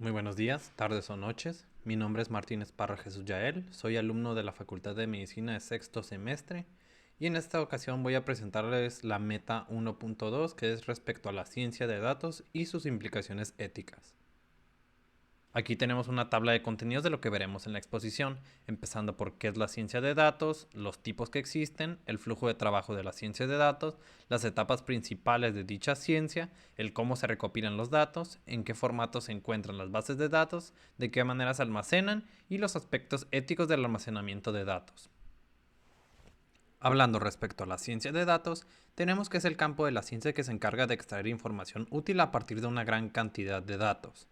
Muy buenos días, tardes o noches. Mi nombre es Martín Esparra Jesús Yael, soy alumno de la Facultad de Medicina de sexto semestre y en esta ocasión voy a presentarles la meta 1.2 que es respecto a la ciencia de datos y sus implicaciones éticas. Aquí tenemos una tabla de contenidos de lo que veremos en la exposición, empezando por qué es la ciencia de datos, los tipos que existen, el flujo de trabajo de la ciencia de datos, las etapas principales de dicha ciencia, el cómo se recopilan los datos, en qué formato se encuentran las bases de datos, de qué manera se almacenan y los aspectos éticos del almacenamiento de datos. Hablando respecto a la ciencia de datos, tenemos que es el campo de la ciencia que se encarga de extraer información útil a partir de una gran cantidad de datos.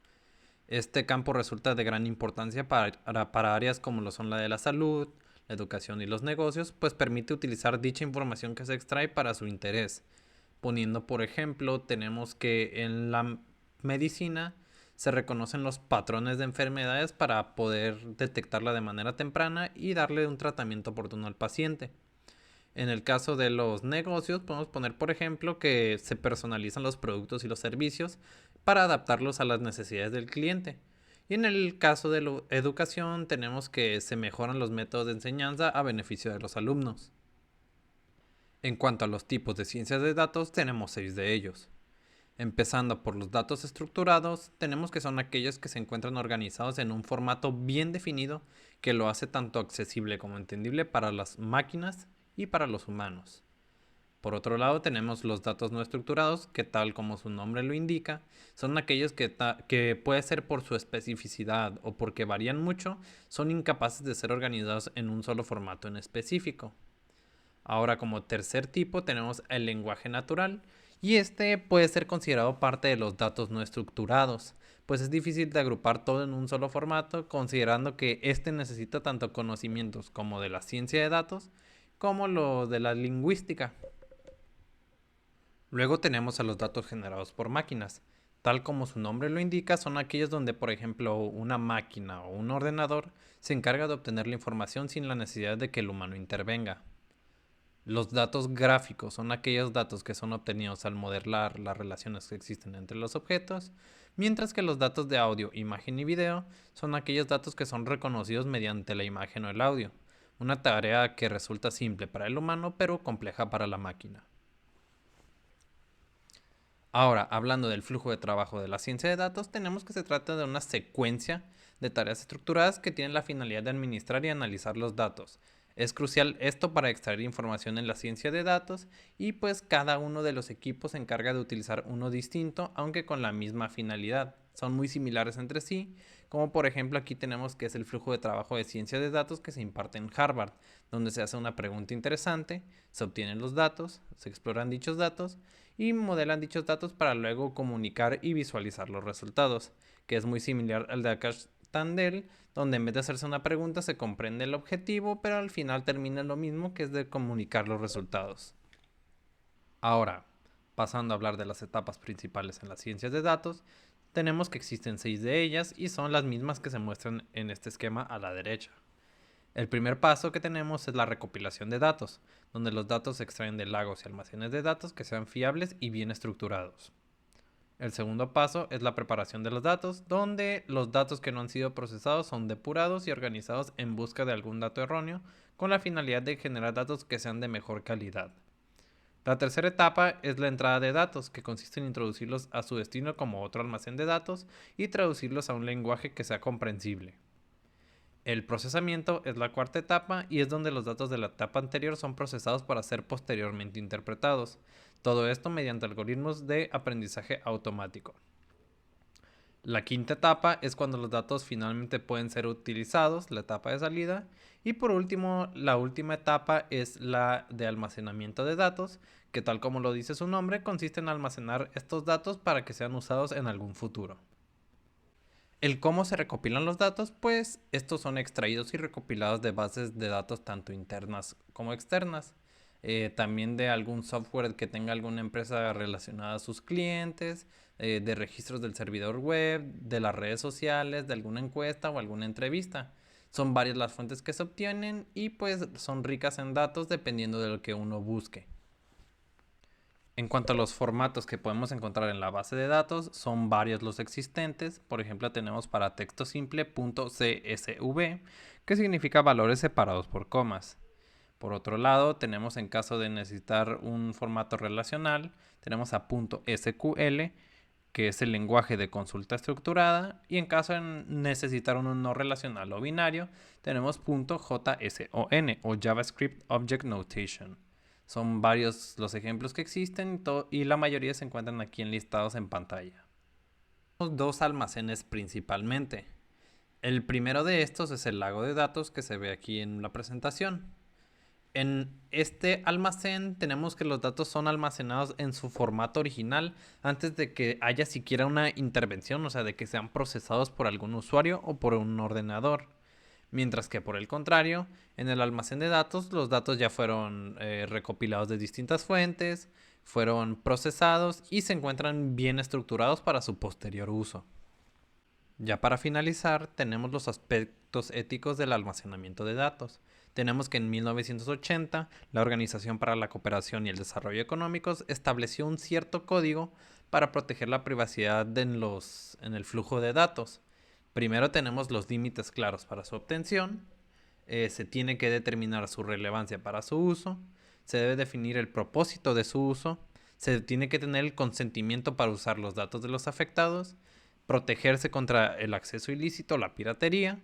Este campo resulta de gran importancia para áreas como lo son la de la salud, la educación y los negocios, pues permite utilizar dicha información que se extrae para su interés. Poniendo por ejemplo, tenemos que en la medicina se reconocen los patrones de enfermedades para poder detectarla de manera temprana y darle un tratamiento oportuno al paciente. En el caso de los negocios, podemos poner, por ejemplo, que se personalizan los productos y los servicios para adaptarlos a las necesidades del cliente. Y en el caso de la educación, tenemos que se mejoran los métodos de enseñanza a beneficio de los alumnos. En cuanto a los tipos de ciencias de datos, tenemos 6 de ellos. Empezando por los datos estructurados, tenemos que son aquellos que se encuentran organizados en un formato bien definido que lo hace tanto accesible como entendible para las máquinas y para los humanos. Por otro lado, tenemos los datos no estructurados, que tal como su nombre lo indica, son aquellos que puede ser por su especificidad o porque varían mucho, son incapaces de ser organizados en un solo formato en específico. Ahora, como tercer tipo, tenemos el lenguaje natural, y este puede ser considerado parte de los datos no estructurados, pues es difícil de agrupar todo en un solo formato, considerando que este necesita tanto conocimientos como de la ciencia de datos, como lo de la lingüística. Luego tenemos a los datos generados por máquinas. Tal como su nombre lo indica, son aquellos donde, por ejemplo, una máquina o un ordenador se encarga de obtener la información sin la necesidad de que el humano intervenga. Los datos gráficos son aquellos datos que son obtenidos al modelar las relaciones que existen entre los objetos, mientras que los datos de audio, imagen y video son aquellos datos que son reconocidos mediante la imagen o el audio, una tarea que resulta simple para el humano pero compleja para la máquina. Ahora, hablando del flujo de trabajo de la ciencia de datos, tenemos que se trata de una secuencia de tareas estructuradas que tienen la finalidad de administrar y analizar los datos. Es crucial esto para extraer información en la ciencia de datos y pues cada uno de los equipos se encarga de utilizar uno distinto, aunque con la misma finalidad. Son muy similares entre sí, como por ejemplo aquí tenemos que es el flujo de trabajo de ciencia de datos que se imparte en Harvard, donde se hace una pregunta interesante, se obtienen los datos, se exploran dichos datos y modelan dichos datos para luego comunicar y visualizar los resultados, que es muy similar al de Akash Tandel, donde en vez de hacerse una pregunta se comprende el objetivo, pero al final termina lo mismo, que es de comunicar los resultados. Ahora, pasando a hablar de las etapas principales en las ciencias de datos, tenemos que existen 6 de ellas y son las mismas que se muestran en este esquema a la derecha. El primer paso que tenemos es la recopilación de datos, donde los datos se extraen de lagos y almacenes de datos que sean fiables y bien estructurados. El segundo paso es la preparación de los datos, donde los datos que no han sido procesados son depurados y organizados en busca de algún dato erróneo, con la finalidad de generar datos que sean de mejor calidad. La tercera etapa es la entrada de datos, que consiste en introducirlos a su destino como otro almacén de datos y traducirlos a un lenguaje que sea comprensible. El procesamiento es la cuarta etapa y es donde los datos de la etapa anterior son procesados para ser posteriormente interpretados. Todo esto mediante algoritmos de aprendizaje automático. La quinta etapa es cuando los datos finalmente pueden ser utilizados, la etapa de salida. Y por último, la última etapa es la de almacenamiento de datos, que tal como lo dice su nombre, consiste en almacenar estos datos para que sean usados en algún futuro. El cómo se recopilan los datos, pues estos son extraídos y recopilados de bases de datos tanto internas como externas. También de algún software que tenga alguna empresa relacionada a sus clientes, de registros del servidor web, de las redes sociales, de alguna encuesta o alguna entrevista. Son varias las fuentes que se obtienen y pues son ricas en datos dependiendo de lo que uno busque. En cuanto a los formatos que podemos encontrar en la base de datos, son varios los existentes. Por ejemplo, tenemos para texto simple .csv, que significa valores separados por comas. Por otro lado, tenemos en caso de necesitar un formato relacional, tenemos a .sql, que es el lenguaje de consulta estructurada, y en caso de necesitar uno no relacional o binario, tenemos .json o JavaScript Object Notation. Son varios los ejemplos que existen y la mayoría se encuentran aquí enlistados en pantalla. Tenemos dos almacenes principalmente. El primero de estos es el lago de datos que se ve aquí en la presentación. En este almacén tenemos que los datos son almacenados en su formato original antes de que haya siquiera una intervención, o sea, de que sean procesados por algún usuario o por un ordenador. Mientras que por el contrario, en el almacén de datos los datos ya fueron recopilados de distintas fuentes, fueron procesados y se encuentran bien estructurados para su posterior uso. Ya para finalizar, tenemos los aspectos éticos del almacenamiento de datos. Tenemos que en 1980 la Organización para la Cooperación y el Desarrollo Económicos estableció un cierto código para proteger la privacidad en el flujo de datos. Primero tenemos los límites claros para su obtención, se tiene que determinar su relevancia para su uso, se debe definir el propósito de su uso, se tiene que tener el consentimiento para usar los datos de los afectados, protegerse contra el acceso ilícito o la piratería,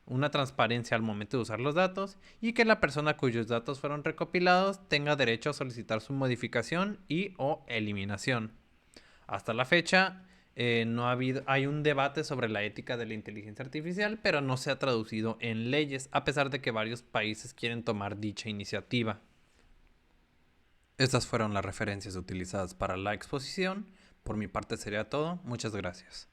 una transparencia al momento de usar los datos y que la persona cuyos datos fueron recopilados tenga derecho a solicitar su modificación y o eliminación. Hasta la fecha, hay un debate sobre la ética de la inteligencia artificial, pero no se ha traducido en leyes, a pesar de que varios países quieren tomar dicha iniciativa. Estas fueron las referencias utilizadas para la exposición. Por mi parte sería todo. Muchas gracias.